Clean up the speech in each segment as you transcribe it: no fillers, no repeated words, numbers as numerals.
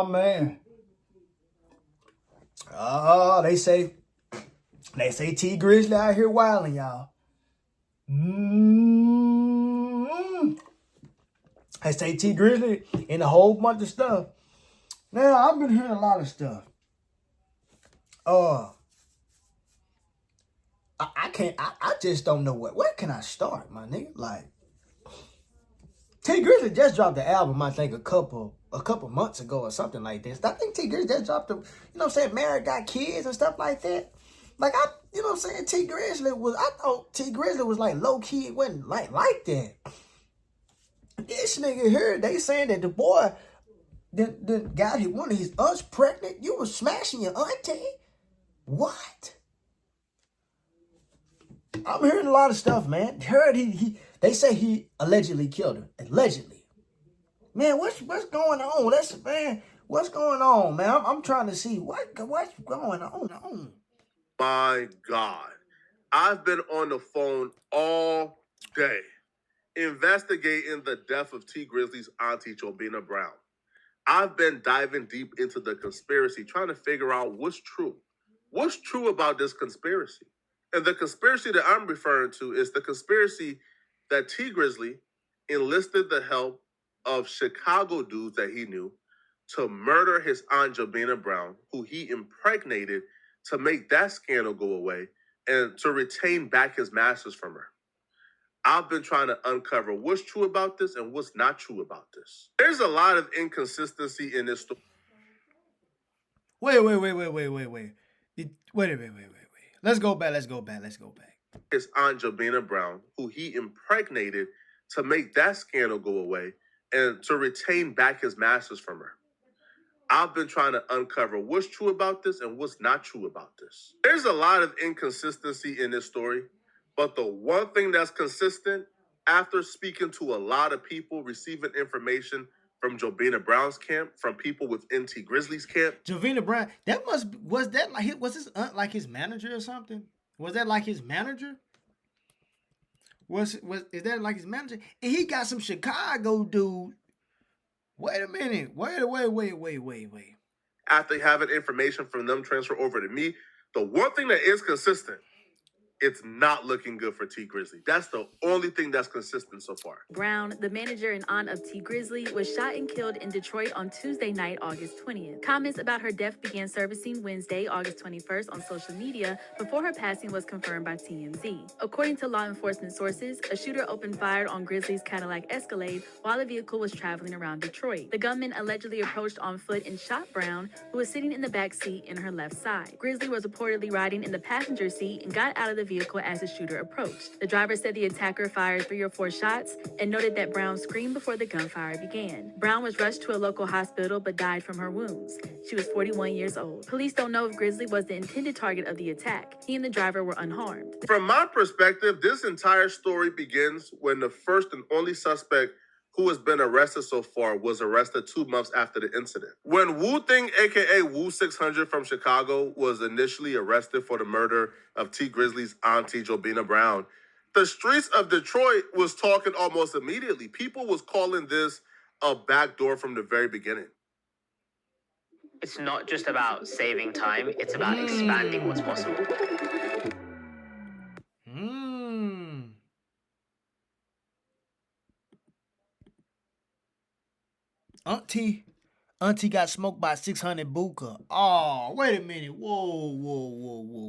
Oh man. Oh, they say T Grizzly out here wilding, y'all. Mm-hmm. They say T Grizzly and a whole bunch of stuff. Now I've been hearing a lot of stuff. Uh, I can't. I just don't know where can I start, my nigga. Like T Grizzly just dropped the album, I think a couple months ago or something like this. I think T Grizzly just dropped the, married, got kids and stuff like that. Like I saying, I thought T Grizzly was like low key, it wasn't like that. This nigga here, they saying that the boy that got one of his aunts pregnant. You was smashing your auntie? What? I'm hearing a lot of stuff, man. Heard they say he allegedly killed her. Allegedly. Man, what's going on? What's going on, man? I'm trying to see what's going on. My God. I've been on the phone all day investigating the death of T Grizzly's auntie, Jobina Brown. I've been diving deep into the conspiracy, trying to figure out what's true. What's true about this conspiracy? And the conspiracy that I'm referring to is the conspiracy that T Grizzly enlisted the help of Chicago dudes that he knew to murder his aunt Jobina Brown, who he impregnated to make that scandal go away and to retain back his masters from her. I've been trying to uncover what's true about this and what's not true about this. There's a lot of inconsistency in this story. Wait. Let's go back. His aunt Jobina Brown, who he impregnated to make that scandal go away and to retain back his masters from her. I've been trying to uncover what's true about this and what's not true about this. There's a lot of inconsistency in this story, but the one thing that's consistent, after speaking to a lot of people, receiving information from Jobina Brown's camp, from people within T Grizzly's camp. Jobina Brown, was his aunt like his manager or something? Was that like his manager? Is that like his manager? And he got some Chicago dude. Wait a minute. Wait. After having information from them transfer over to me, the one thing that is consistent, it's not looking good for T Grizzly. That's the only thing that's consistent so far. Brown, the manager and aunt of T Grizzly, was shot and killed in Detroit on Tuesday night, August 20th. Comments about her death began surfacing Wednesday, August 21st on social media before her passing was confirmed by TMZ. According to law enforcement sources, a shooter opened fire on Grizzly's Cadillac Escalade while the vehicle was traveling around Detroit. The gunman allegedly approached on foot and shot Brown, who was sitting in the back seat in her left side. Grizzly was reportedly riding in the passenger seat and got out of the vehicle as the shooter approached. The driver said the attacker fired 3 or 4 shots and noted that Brown screamed before the gunfire began. Brown was rushed to a local hospital but died from her wounds. She was 41 years old. Police don't know if Grizzly was the intended target of the attack. He and the driver were unharmed. From my perspective, this entire story begins when the first and only suspect who has been arrested so far was arrested 2 months after the incident. When Wu Thing, aka Wu 600 from Chicago, was initially arrested for the murder of T Grizzly's auntie Jobina Brown, the streets of Detroit was talking almost immediately. People was calling this a backdoor from the very beginning. It's not just about saving time, it's about expanding what's possible. Auntie got smoked by 600 Buka. Oh, wait a minute. Whoa.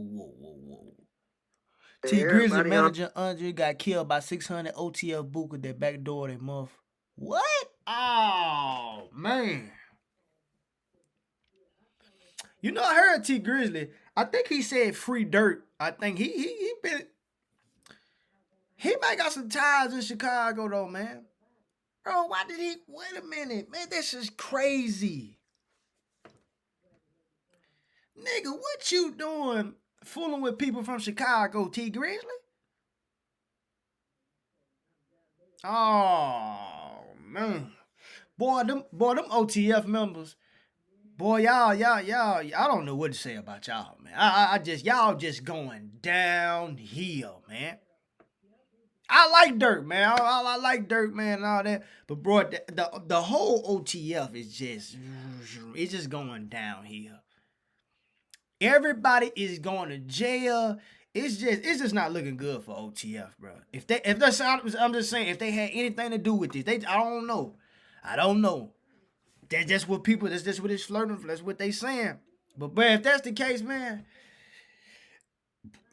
T Grizzly manager Andre got killed by 600 OTF Buka that backdoor that month. What? Oh, man. I heard T Grizzly. I think he said free dirt. I think he might got some ties in Chicago though, man. Bro, why did he? Wait a minute, man. This is crazy. Nigga, what you doing fooling with people from Chicago, T Grizzly? Oh, man. Boy, them OTF members, boy, y'all, I don't know what to say about y'all, man. Y'all just going downhill, man. I like Dirk, man. I like Dirk, man, and all that. But bro, the whole OTF is just going downhill. Everybody is going to jail. It's just not looking good for OTF, bro. If that's I'm just saying, if they had anything to do with this, I don't know. That's just what people. That's just what it's flirting. That's what they saying. But if that's the case, man,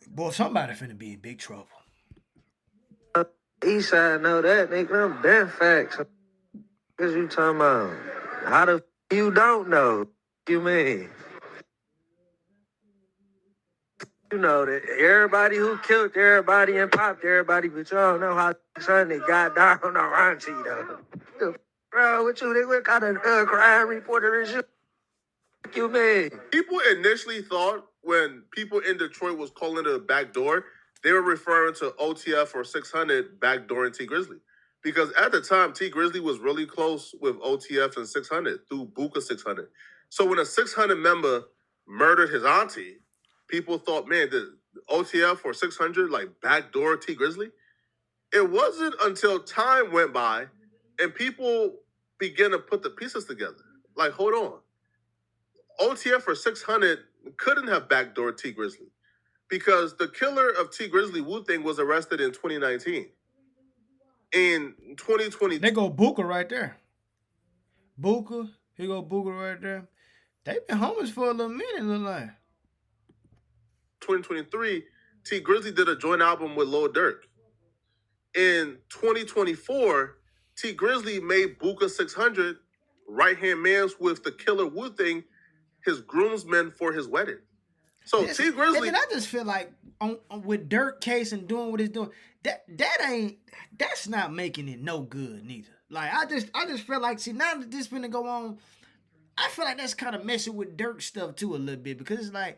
boy, somebody finna be in big trouble. Eastside know that, nigga. Them dead facts. What you talking about? How the you don't know? What you mean? You know that everybody who killed everybody and popped everybody, but y'all know how Sunday got down on Auntie though. Bro, what you think? What kind of crime reporter is you? What you mean? People initially thought when people in Detroit was calling it a backdoor, they were referring to OTF or 600 backdooring T Grizzly. Because at the time, T Grizzly was really close with OTF and 600 through Buka 600. So when a 600 member murdered his auntie, people thought, man, the OTF or 600 like backdoor T Grizzly? It wasn't until time went by and people began to put the pieces together. Like, hold on. OTF or 600 couldn't have backdoored T Grizzly because the killer of T Grizzly, Wu-Tang, was arrested in 2019. In 2020, they go Buka right there. Buka, he go Buka right there. They've been homeless for a little minute, look like. 2023, T Grizzly did a joint album with Lil Durk. In 2024, T Grizzly made Buka 600 right-hand mans with the killer Wu-Tang his groomsmen for his wedding. So T Grizzly, and I just feel like with Dirk case and doing what he's doing, that's not making it no good neither. Like I just feel like, see, now that this finna go on, I feel like that's kind of messing with Dirk stuff too a little bit, because it's like,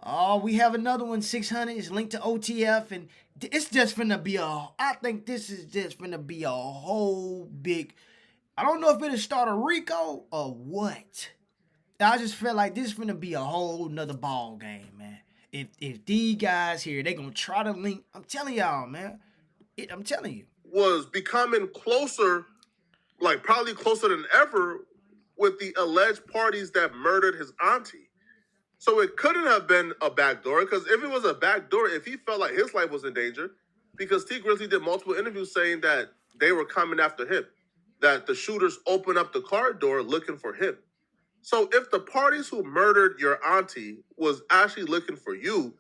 oh, we have another one, 600, it's linked to OTF, and it's just finna be I think this is just finna be a whole big, I don't know if it'll start a RICO or what. I just feel like this is finna be a whole nother ball game, man. If these guys here, they gonna try to link, I'm telling y'all, man. I'm telling you. Was becoming closer, like probably closer than ever, with the alleged parties that murdered his auntie. So it couldn't have been a backdoor, because if it was a backdoor, if he felt like his life was in danger, because T Grizzly did multiple interviews saying that they were coming after him, that the shooters opened up the car door looking for him. So if the parties who murdered your auntie was actually looking for you,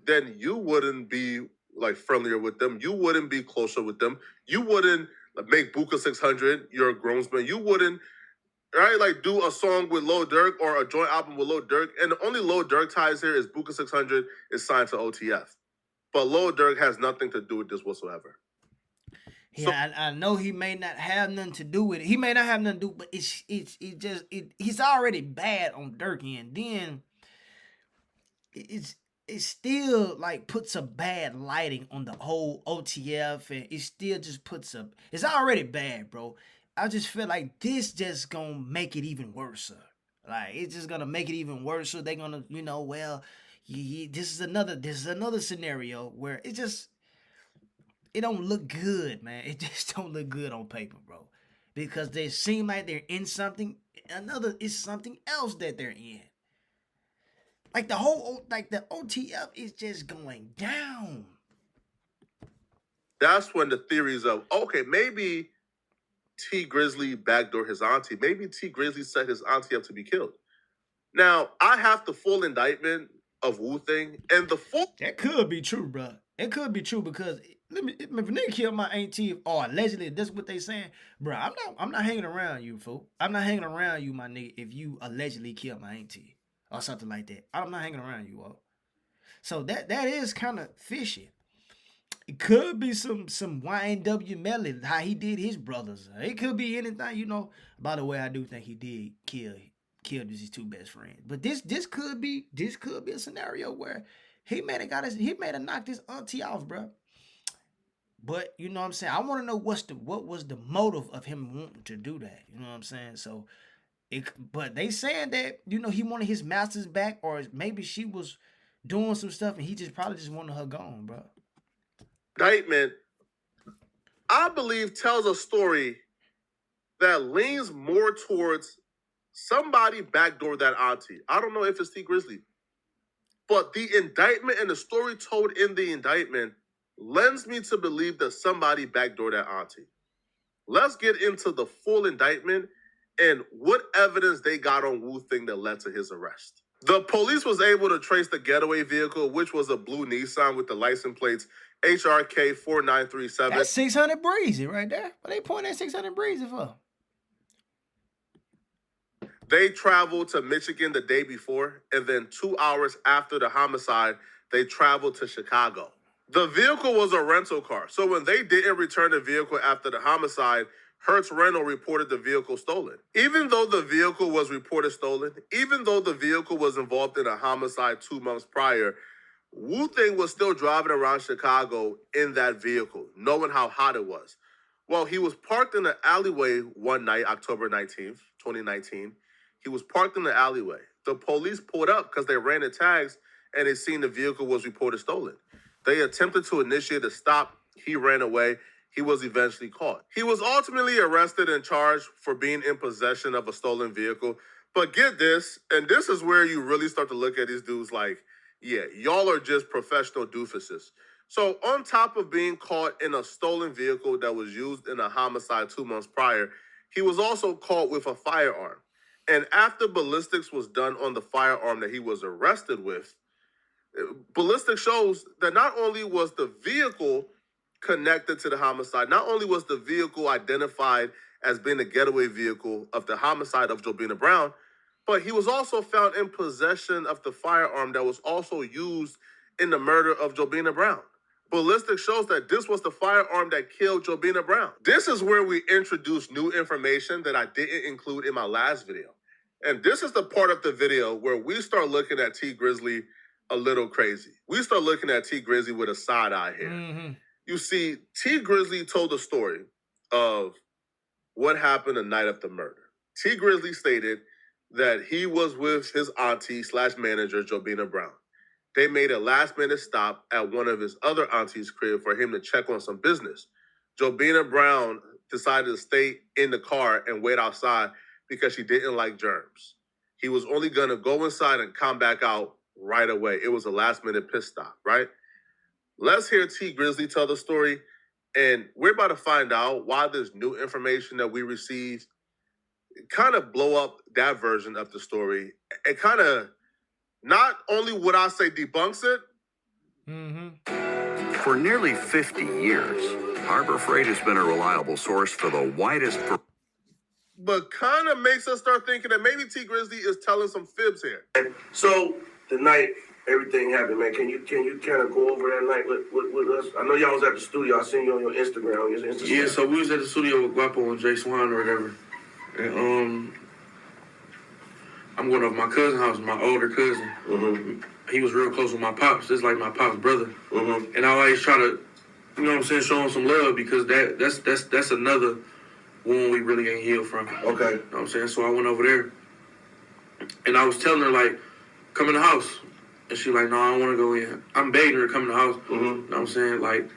then you wouldn't be like friendlier with them. You wouldn't be closer with them. You wouldn't make Buka 600 your groomsman. You wouldn't, right, like do a song with Lil Durk or a joint album with Lil Durk. And the only Lil Durk ties here is Buka 600 is signed to OTF. But Lil Durk has nothing to do with this whatsoever. Yeah, I know he may not have nothing to do with it. He may not have nothing to do, but he's already bad on Dirk, and then it still like puts a bad lighting on the whole OTF, and it still just puts it's already bad, bro. I just feel like this just gonna make it even worse. Like it's just gonna make it even worse. They're gonna, this is another scenario where it don't look good, man. It just don't look good on paper, bro. Because they seem like they're in something. It's something else that they're in. Like the OTF is just going down. That's when the theories of, okay, maybe T Grizzly backdoor his auntie. Maybe T Grizzly set his auntie up to be killed. Now, I have the full indictment of Wu-Tang, and that could be true, bro. It could be true, because if a nigga kill my auntie, or allegedly, that's what they saying, bro. I'm not hanging around you, fool. I'm not hanging around you, my nigga, if you allegedly kill my auntie or something like that. I'm not hanging around you, all. So that is kind of fishy. It could be some YNW Melly, how he did his brothers. It could be anything, By the way, I do think he did killed his two best friends. But this could be a scenario where he may have knocked his auntie off, bro. But you know what I'm saying? I want to know what was the motive of him wanting to do that. You know what I'm saying? So but they saying that, he wanted his masters back, or maybe she was doing some stuff and he probably just wanted her gone, bro. Indictment I believe tells a story that leans more towards somebody backdoored that auntie. I don't know if it's T Grizzly, but the indictment and the story told in the indictment lends me to believe that somebody backdoored that auntie. Let's get into the full indictment and what evidence they got on Wu Thing that led to his arrest. The police was able to trace the getaway vehicle, which was a blue Nissan with the license plates HRK 4937. That's 600 Breezy right there. What they pointing at 600 Breezy for? They traveled to Michigan the day before, and then 2 hours after the homicide, they traveled to Chicago. The vehicle was a rental car, so when they didn't return the vehicle after the homicide, Hertz Rental reported the vehicle stolen. Even though the vehicle was reported stolen, even though the vehicle was involved in a homicide 2 months prior, Wu Thing was still driving around Chicago in that vehicle, knowing how hot it was. Well, he was parked in the alleyway one night, October 19th, 2019. He was parked in the alleyway. The police pulled up because they ran the tags and they seen the vehicle was reported stolen. They attempted to initiate a stop. He ran away. He was eventually caught. He was ultimately arrested and charged for being in possession of a stolen vehicle. But get this, and this is where you really start to look at these dudes like, yeah, y'all are just professional doofuses. So on top of being caught in a stolen vehicle that was used in a homicide 2 months prior, he was also caught with a firearm. And after ballistics was done on the firearm that he was arrested with, ballistics shows that not only was the vehicle connected to the homicide, not only was the vehicle identified as being the getaway vehicle of the homicide of Jobina Brown, but he was also found in possession of the firearm that was also used in the murder of Jobina Brown. Ballistics shows that this was the firearm that killed Jobina Brown. This is where we introduce new information that I didn't include in my last video. And this is the part of the video where we start looking at T Grizzly a little crazy. We start looking at T Grizzly with a side eye here. Mm-hmm. You see, T Grizzly told a story of what happened the night of the murder. T Grizzly stated that he was with his auntie / manager, Jobina Brown. They made a last-minute stop at one of his other auntie's crib for him to check on some business. Jobina Brown decided to stay in the car and wait outside because she didn't like germs. He was only going to go inside and come back out right away. It was a last-minute pit stop, right? Let's hear T Grizzly tell the story, and we're about to find out why this new information that we received kind of blow up that version of the story. It kind of, not only would I say debunks it. Mm-hmm. For nearly 50 years, Harbor Freight has been a reliable source for the widest... But kind of makes us start thinking that maybe T Grizzly is telling some fibs here. So the night everything happened, man, can you kind of go over that night with us? I know y'all was at the studio. I seen you on your Instagram. Yeah, so we was at the studio with Guapo and Jay Swan or whatever. And I'm going over my cousin's house, my older cousin. Mm-hmm. He was real close with my pops. It's like my pops' brother. Mm-hmm. And I always try to, you know what I'm saying, show him some love because that's another wound we really ain't healed from. Okay. You know what I'm saying? So I went over there and I was telling her, like, come in the house. And she like, no, I don't want to go in. I'm begging her to come in the house. Mm-hmm. You know what I'm saying? Like,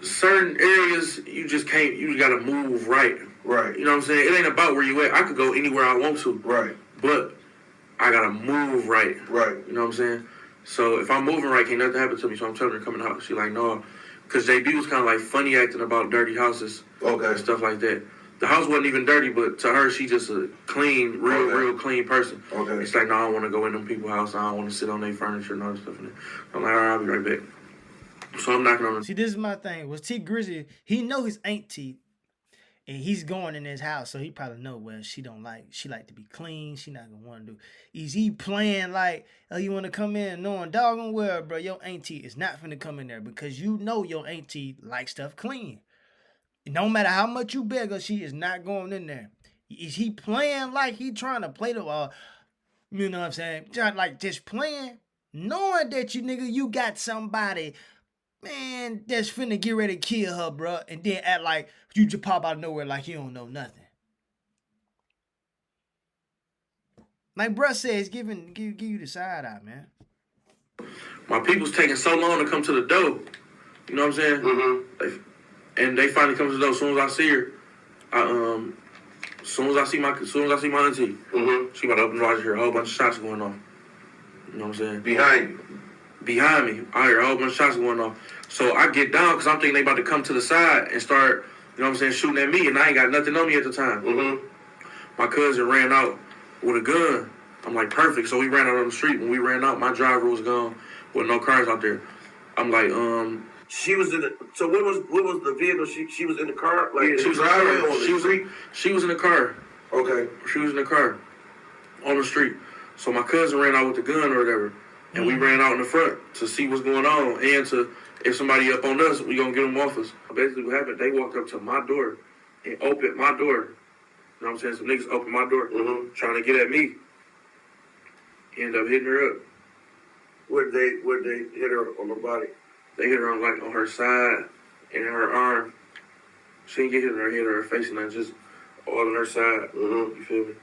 certain areas, you just got to move right. Right. You know what I'm saying? It ain't about where you at. I could go anywhere I want to. Right. But I got to move right. Right. You know what I'm saying? So if I'm moving right, can't nothing happen to me. So I'm telling her to come in the house. She like, no. Because JB was kind of like funny acting about dirty houses. Okay. And stuff like that. The house wasn't even dirty, but to her, she just a clean, real clean person. Okay. It's like, no, I don't want to go in them people's house. I don't want to sit on their furniture and all that stuff. I'm like, all right, I'll be right back. So I'm knocking on the... See, this is my thing. Was T Grizzly, he know his auntie, and he's going in his house, so he probably know, well, she like to be clean. She not going to want to do. Is he playing like, oh, you want to come in knowing doggone well, bro, your auntie is not finna come in there because you know your auntie likes stuff clean. No matter how much you beg her, she is not going in there. Is he playing like he trying to play the, you know what I'm saying? Just playing, knowing that you got somebody, man, that's finna get ready to kill her, bro, and then act like you just pop out of nowhere like you don't know nothing. Like bruh says, give you the side eye, man. My people's taking so long to come to the door. You know what I'm saying? Mm-hmm. And they finally come to the door. As soon as I see her, as soon as I see my auntie, she about to open the door. I just hear a whole bunch of shots going off. You know what I'm saying? Behind you. Behind me, I hear a whole bunch of shots going off. So I get down because I'm thinking they about to come to the side and start, you know what I'm saying, shooting at me, and I ain't got nothing on me at the time. My cousin ran out with a gun. I'm like, perfect. So we ran out on the street. When we ran out, my driver was gone with no cars out there. I'm like, She was in the. So what was the vehicle? She was in the car. Like she was in the car. She was in the car. Okay. She was in the car on the street. So my cousin ran out with the gun or whatever, and we ran out in the front to see what's going on and to if somebody up on us, we gonna get them off us. Basically, what happened? They walked up to my door and opened my door. You know what I'm saying? Some niggas opened my door, trying to get at me. End up hitting her up. Where'd they hit her on the body? They hit her on her side and her arm. She didn't get hit in her head or her face, and just all on her side. You feel me?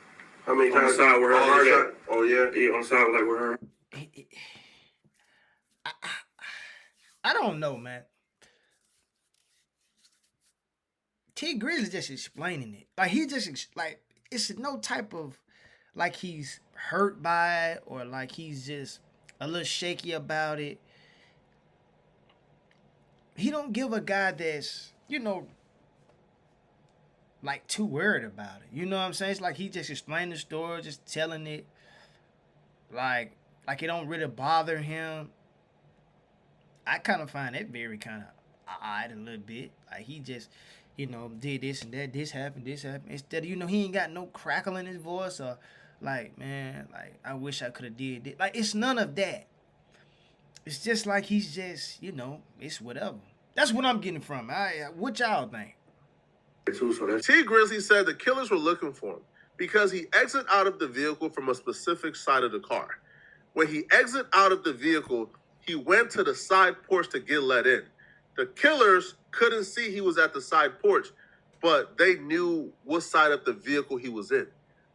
How many on times? The side where her heart at. Oh yeah. Yeah, on the side like where her. I don't know, man. T Grizzly just explaining it. Like he just like it's no type of like he's hurt by it or like he's just a little shaky about it. He don't give a guy that's, you know, like too worried about it. You know what I'm saying? It's like he just explaining the story, just telling it. Like it don't really bother him. I kind of find that very kind of odd a little bit. Like he just, you know, did this and that, this happened. Instead of, you know, he ain't got no crackle in his voice or like, man, like I wish I could have did it. Like it's none of that. It's just like he's just, you know, it's whatever. That's what I'm getting from it. What y'all think? T Grizzly said the killers were looking for him because he exited out of the vehicle from a specific side of the car. When he exited out of the vehicle, he went to the side porch to get let in. The killers couldn't see he was at the side porch, but they knew what side of the vehicle he was in.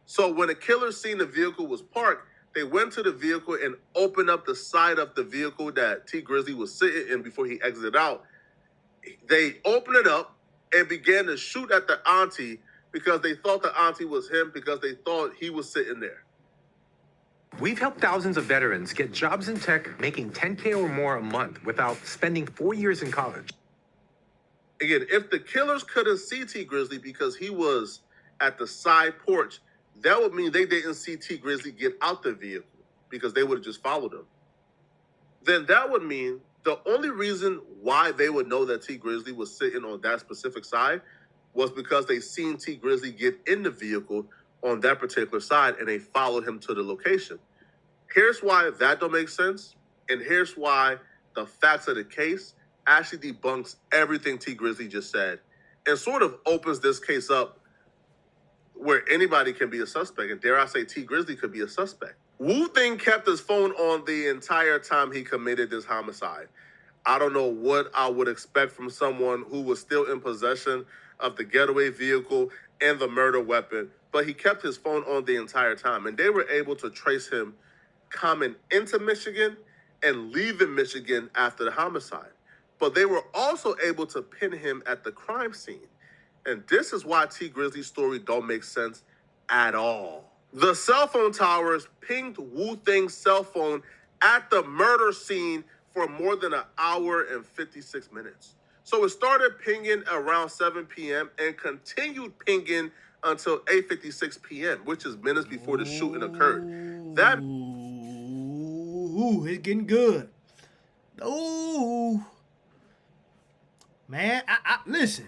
So when the killers seen the vehicle was parked, they went to the vehicle and opened up the side of the vehicle that T Grizzly was sitting in before he exited out. They opened it up and began to shoot at the auntie because they thought the auntie was him because they thought he was sitting there. We've helped thousands of veterans get jobs in tech making $10K or more a month without spending 4 years in college. Again, if the killers couldn't see T Grizzly because he was at the side porch, that would mean they didn't see T Grizzly get out the vehicle because they would have just followed him. Then that would mean the only reason why they would know that T Grizzly was sitting on that specific side was because they seen T Grizzly get in the vehicle on that particular side and they followed him to the location. Here's why that don't make sense, and here's why the facts of the case actually debunks everything T Grizzly just said and sort of opens this case up where anybody can be a suspect, and dare I say T Grizzly could be a suspect. Wu Thing kept his phone on the entire time he committed this homicide. I don't know what I would expect from someone who was still in possession of the getaway vehicle and the murder weapon, but he kept his phone on the entire time, and they were able to trace him coming into Michigan and leaving Michigan after the homicide. But they were also able to pin him at the crime scene. And this is why T Grizzly's story don't make sense at all. The cell phone towers pinged Wu Thing's cell phone at the murder scene for more than an hour and 56 minutes. So it started pinging around 7 p.m. and continued pinging until 8:56 p.m., which is minutes before the shooting occurred. Ooh, it's getting good. Ooh. Man, I listen.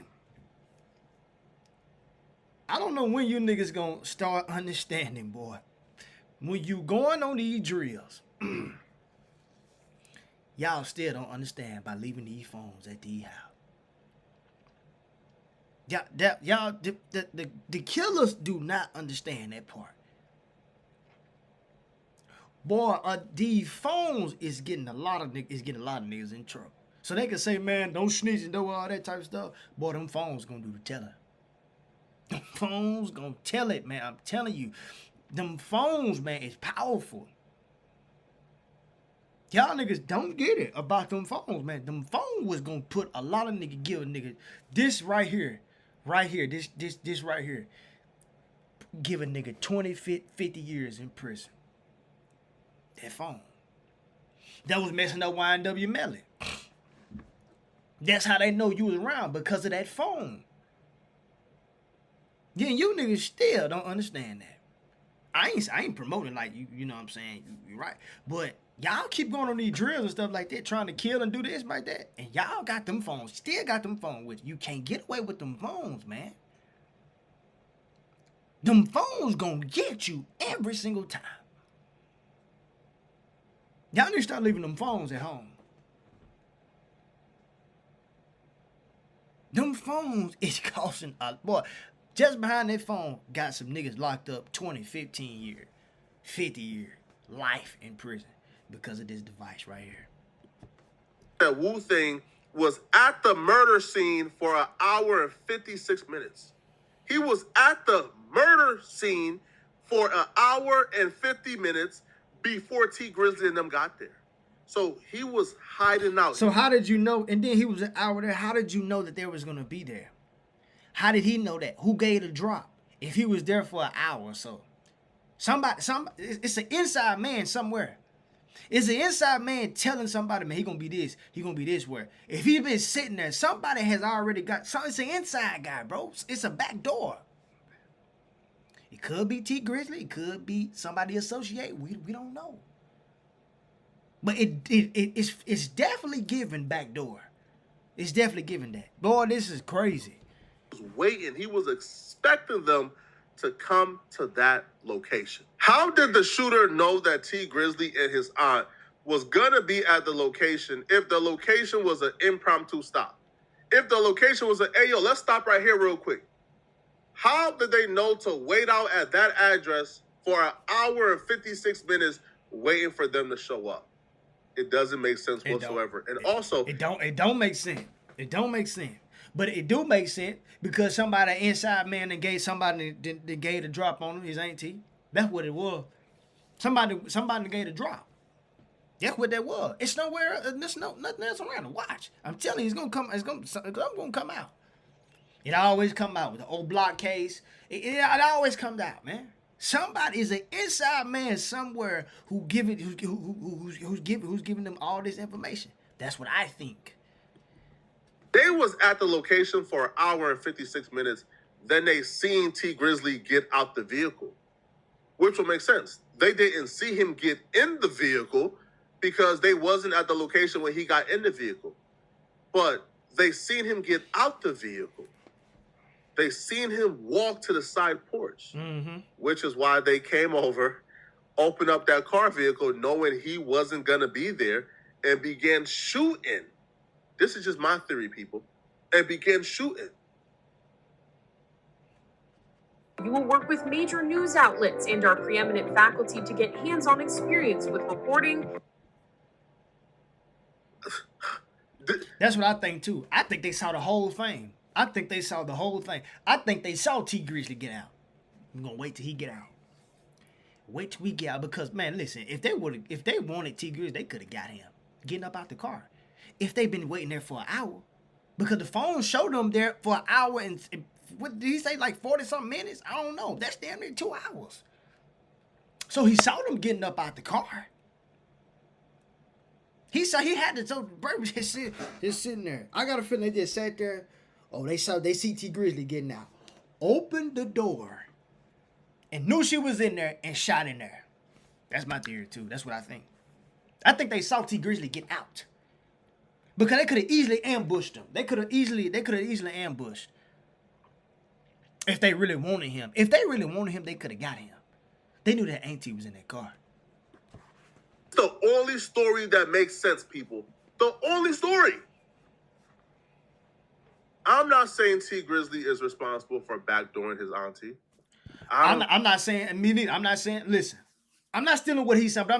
I don't know when you niggas gonna start understanding, boy. When you going on these drills, y'all still don't understand by leaving these phones at the house. The killers do not understand that part. Boy, these phones is getting a lot of niggas in trouble. So they can say, man, don't snitch and do all that type of stuff. Boy, them phones gonna do the telling. Them phones gonna tell it, man. I'm telling you, them phones, man, is powerful. Y'all niggas don't get it about them phones, man. Them phones was gonna put a lot of niggas, give a nigga this right here, this right here, give a nigga 20, 50 years in prison. That phone. That was messing up YNW Melly. That's how they know you was around, because of that phone. Yeah, you niggas still don't understand that. I ain't promoting like you know what I'm saying, you're right. But y'all keep going on these drills and stuff like that, trying to kill and do this like that. And y'all got them phones, still got them phones with you. You can't get away with them phones, man. Them phones gonna get you every single time. Y'all need to start leaving them phones at home. Them phones is costing a boy. Just behind that phone, got some niggas locked up 20, 15 years, 50 years, life in prison because of this device right here. That Wu thing was at the murder scene for an hour and 56 minutes. He was at the murder scene for an hour and 50 minutes before T Grizzly and them got there. So he was hiding out. So how did you know? And then he was an hour there. How did you know that they was going to be there? How did he know that? Who gave the drop? If he was there for an hour or so. It's an inside man somewhere. It's an inside man telling somebody, man, he gonna be this, he gonna be this where. If he been sitting there, somebody has already got, it's an inside guy, bro. It's a back door. It could be T Grizzly, it could be somebody associated. We don't know. But it's definitely giving back door. It's definitely giving that. Boy, this is crazy. Was waiting. He was expecting them to come to that location. How did the shooter know that T Grizzly and his aunt was gonna be at the location if the location was an impromptu stop? If the location was hey yo, let's stop right here real quick. How did they know to wait out at that address for an hour and 56 minutes waiting for them to show up? It doesn't make sense whatsoever. And also, it don't make sense. It don't make sense. But it do make sense because somebody inside man that gave somebody that gave the drop on him, his auntie. That's what it was. Somebody gave the drop. That's what that was. It's nowhere. There's nothing else around to watch. I'm telling you, it's gonna come out. It always come out with the old block case. It always comes out, man. Somebody is an inside man somewhere who's giving them all this information. That's what I think. They was at the location for an hour and 56 minutes. Then they seen T Grizzly get out the vehicle, which will make sense. They didn't see him get in the vehicle because they wasn't at the location when he got in the vehicle. But they seen him get out the vehicle. They seen him walk to the side porch, which is why they came over, opened up that car vehicle knowing he wasn't going to be there, and began shooting. This is just my theory, people. And began shooting. You will work with major news outlets and our preeminent faculty to get hands-on experience with reporting. That's what I think, too. I think they saw the whole thing. I think they saw T Grizzly get out. I'm going to wait till he get out. Wait till we get out because, man, listen, if they wanted T Grizzly, they could have got him getting up out the car. If they've been waiting there for an hour, because the phone showed them there for an hour and what did he say, like 40-something minutes? I don't know. That's damn near 2 hours. So he saw them getting up out the car. He had to, so Burberry just sitting there. I got a feeling they just sat there. Oh, they see T Grizzly getting out. Opened the door and knew she was in there and shot in there. That's my theory too. That's what I think. I think they saw T Grizzly get out. Because they could have easily ambushed him. They could have easily ambushed. If they really wanted him. If they really wanted him, they could have got him. They knew that auntie was in that car. It's the only story that makes sense, people. The only story. I'm not saying T Grizzly is responsible for backdooring his auntie. I'm not saying, me neither. I'm not saying, listen. I'm not stealing what he said, but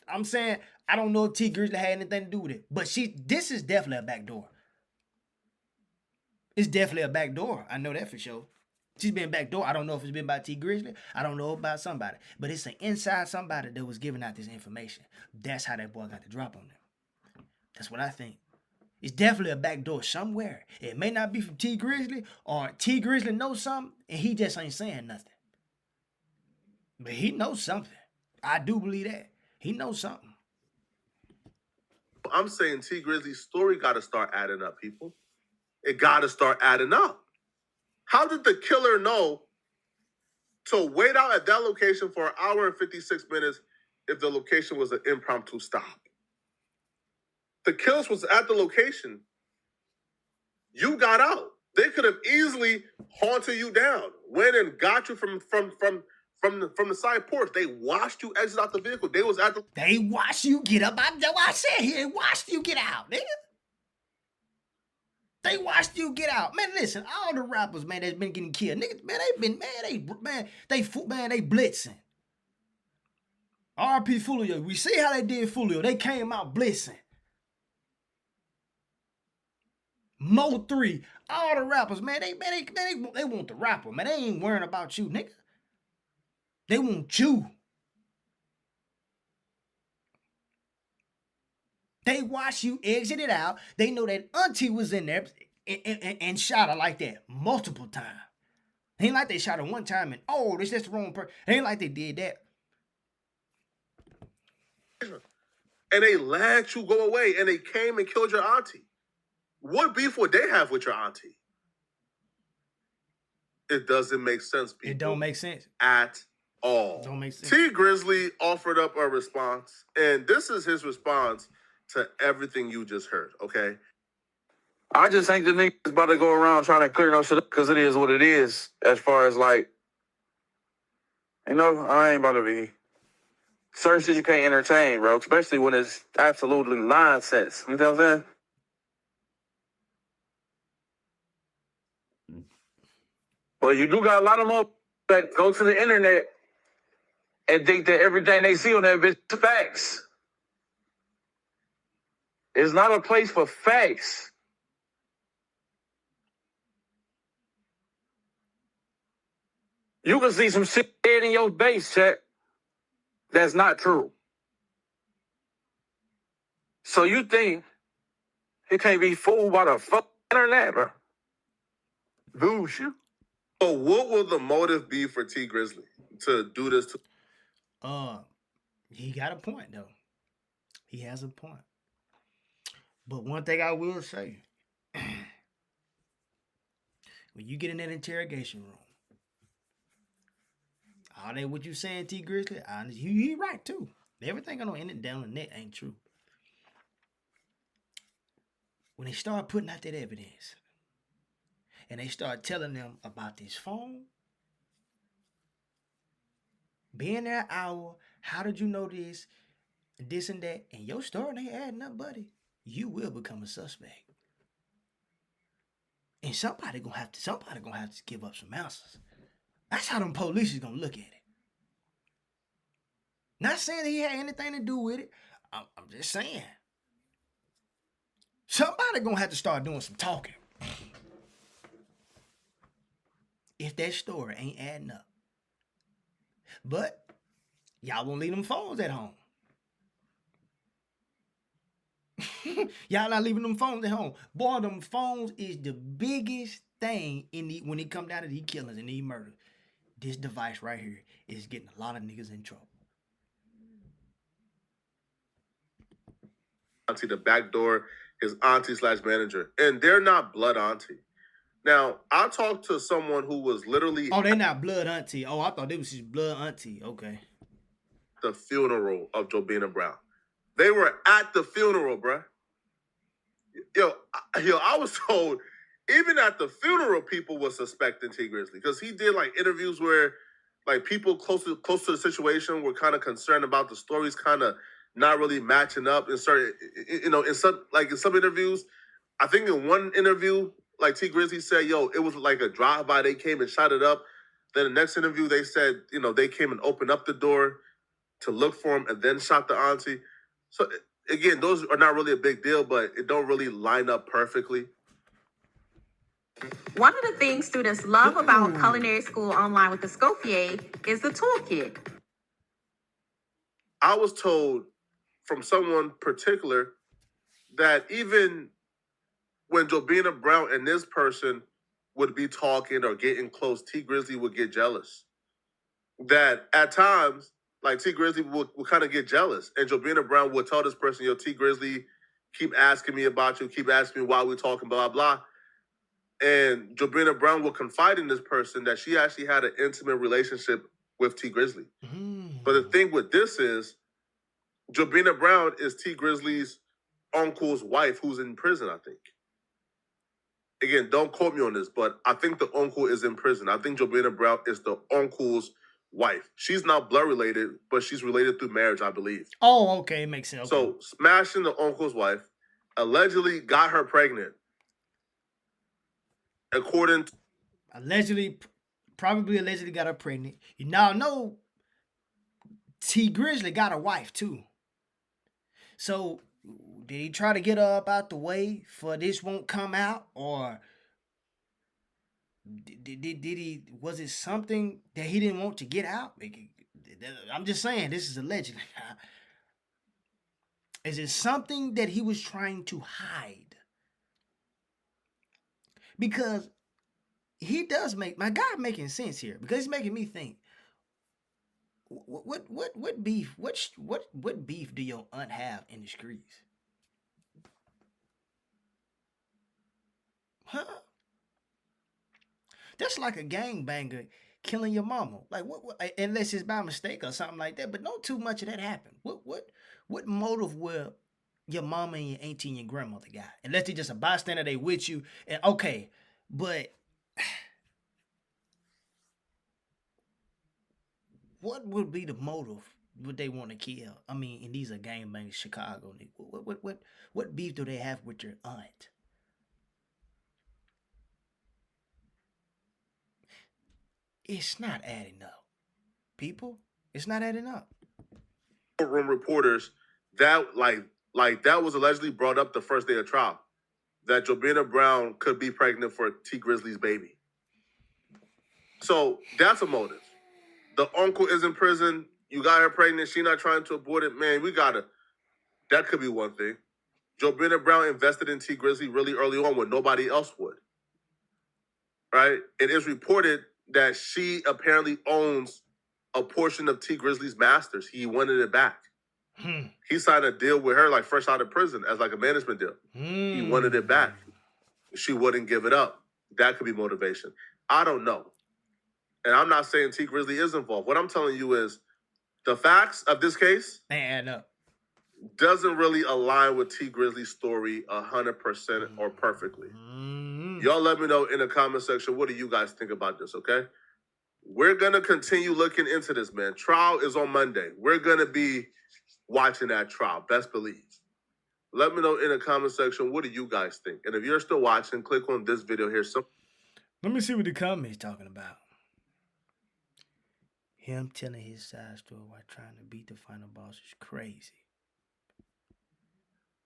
I'm saying, I don't know if T Grizzly had anything to do with it. But this is definitely a back door. It's definitely a back door. I know that for sure. She's been backdoor. I don't know if it's been by T Grizzly. I don't know about somebody. But it's an inside somebody that was giving out this information. That's how that boy got the drop on them. That's what I think. It's definitely a backdoor somewhere. It may not be from T Grizzly, or T Grizzly knows something and he just ain't saying nothing. But he knows something. I do believe that. He knows something. I'm saying T Grizzly's story got to start adding up, people. It got to start adding up. How did the killer know to wait out at that location for an hour and 56 minutes if the location was an impromptu stop? The killers was at the location. You got out. They could have easily haunted you down, went and got you from the side porch. They watched you exit out the vehicle. They was at the. They watched you get up. I said here, they watched you get out, nigga. They watched you get out. Man, listen, all the rappers, man, that's been getting killed. Niggas, man, they blitzing. R.P. Fulio. We see how they did Fulio. They came out blitzing. Mo 3, all the rappers, man, they want the rapper, man. They ain't worrying about you, nigga. They want you. They watch you exit it out. They know that auntie was in there and shot her like that multiple times. Ain't like they shot her one time and, oh, this just the wrong person. Ain't like they did that. And they let you go away and they came and killed your auntie. What beef would they have with your auntie? It doesn't make sense, people. It don't make sense. At all. Don't make sense. T Grizzly offered up a response, and this is his response to everything you just heard, okay? I just think the niggas about to go around trying to clear no shit up because it is what it is. As far as like, I ain't about to be. Certain shit you can't entertain, bro, especially when it's absolutely nonsense. You know what I'm saying? Well, you do got a lot of more that go to the internet and think that everything they see on that bitch is facts. It's not a place for facts. You can see some shit dead in your base, chat. That's not true. So you think it can't be fooled by the fucking internet, bro? Bullshit. So what will the motive be for T Grizzly to do this to? He got a point though. He has a point. But one thing I will say, when you get in that interrogation room, all that what you saying, T Grizzly, you right too. Everything gonna end it down the net ain't true. When they start putting out that evidence, and they start telling them about this phone, being there an hour, how did you know this and that, and your story ain't adding up, buddy, you will become a suspect. And somebody gonna have to give up some answers. That's how them police is gonna look at it. Not saying that he had anything to do with it. I'm just saying. Somebody gonna have to start doing some talking. If that story ain't adding up. But y'all won't leave them phones at home. Y'all not leaving them phones at home. Boy, them phones is the biggest thing when it come down to these killings and these murders. This device right here is getting a lot of niggas in trouble. Auntie, the back door, his auntie/manager, and they're not blood auntie. Now, I talked to someone who was literally... Oh, they're not blood auntie. Oh, I thought they was his blood auntie. Okay. The funeral of Jobina Brown. They were at the funeral, bruh. Yo, I was told even at the funeral, people were suspecting T Grizzly because he did like interviews where like people close to the situation were kind of concerned about the stories kind of not really matching up in certain, in some interviews. I think in one interview, like T Grizzly said, yo, it was like a drive-by. They came and shot it up. Then the next interview, they said, they came and opened up the door to look for him and then shot the auntie. So again, those are not really a big deal, but it don't really line up perfectly. One of the things students love about culinary school online with the Scofier is the toolkit. I was told from someone particular that even when Jobina Brown and this person would be talking or getting close, T Grizzly would get jealous. That at times, like T Grizzly would kind of get jealous. And Jobina Brown would tell this person, yo, T Grizzly, keep asking me about you, keep asking me why we're talking, blah, blah. And Jobina Brown would confide in this person that she actually had an intimate relationship with T Grizzly. But the thing with this is, Jobina Brown is T Grizzly's uncle's wife who's in prison, I think. Again, don't quote me on this, but I think the uncle is in prison. I think Jobina Brown is the uncle's wife. She's not blood related, but she's related through marriage, I believe. Oh, okay. It makes sense. Okay. So, smashing the uncle's wife, allegedly got her pregnant. According to... Probably allegedly got her pregnant. You now know T Grizzly got a wife too. So did he try to get her up out the way for this won't come out, or did he? Was it something that he didn't want to get out? I'm just saying, this is allegedly. Is it something that he was trying to hide? Because he does make my guy making sense here, because he's making me think. What beef? What beef do your aunt have in the streets? Huh? That's like a gangbanger killing your mama. Like what? Unless it's by mistake or something like that. But don't too much of that happen. What motive will your mama and your auntie and your grandmother got? Unless they're just a bystander, they with you. And okay, but what would be the motive? Would they want to kill? I mean, and these are gangbangers, Chicago. What beef do they have with your aunt? It's not adding up, people. It's not adding up. Room reporters that like that was allegedly brought up the first day of trial, that Jobina Brown could be pregnant for T Grizzly's baby. So that's a motive. The uncle is in prison. You got her pregnant. She not trying to abort it. Man, that could be one thing. Jobina Brown invested in T Grizzly really early on when nobody else would. Right? It is reported that she apparently owns a portion of T Grizzly's masters. He wanted it back. He signed a deal with her like fresh out of prison as like a management deal. He wanted it back. She wouldn't give it up. That could be motivation. I don't know. And I'm not saying T Grizzly is involved. What I'm telling you is the facts of this case add up. Doesn't really align with T Grizzly's story 100% or perfectly. Y'all let me know in the comment section, what do you guys think about this, okay? We're going to continue looking into this, man. Trial is on Monday. We're going to be watching that trial, best believe. Let me know in the comment section, what do you guys think? And if you're still watching, click on this video here. Let me see what the comments talking about. Him telling his side story while trying to beat the final boss is crazy.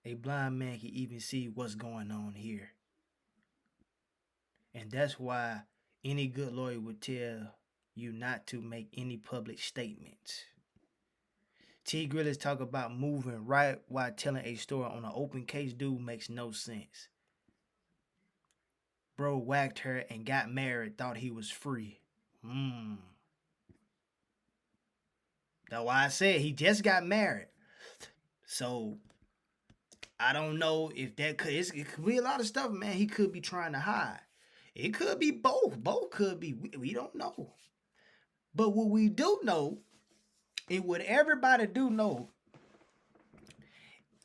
A blind man can even see what's going on here. And that's why any good lawyer would tell you not to make any public statements. T Grizzly talk about moving right while telling a story on an open case, dude, makes no sense. Bro whacked her and got married, thought he was free. That's why I said he just got married. So I don't know if that could, it could be a lot of stuff, man. He could be trying to hide. It could be both. Both could be. We don't know. But what we do know, and what everybody do know,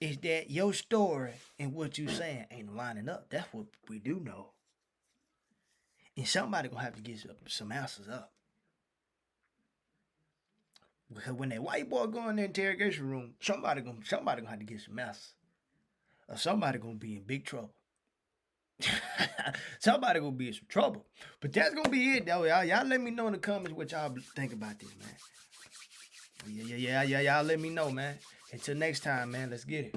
is that your story and what you saying ain't lining up. That's what we do know. And somebody gonna have to get some answers up. Because when that white boy go in the interrogation room, somebody gonna have to get some answers. Or somebody gonna be in big trouble. Somebody gonna be in some trouble. But that's gonna be it, though, y'all. Y'all let me know in the comments what y'all think about this, man. Yeah. Y'all let me know, man. Until next time, man. Let's get it.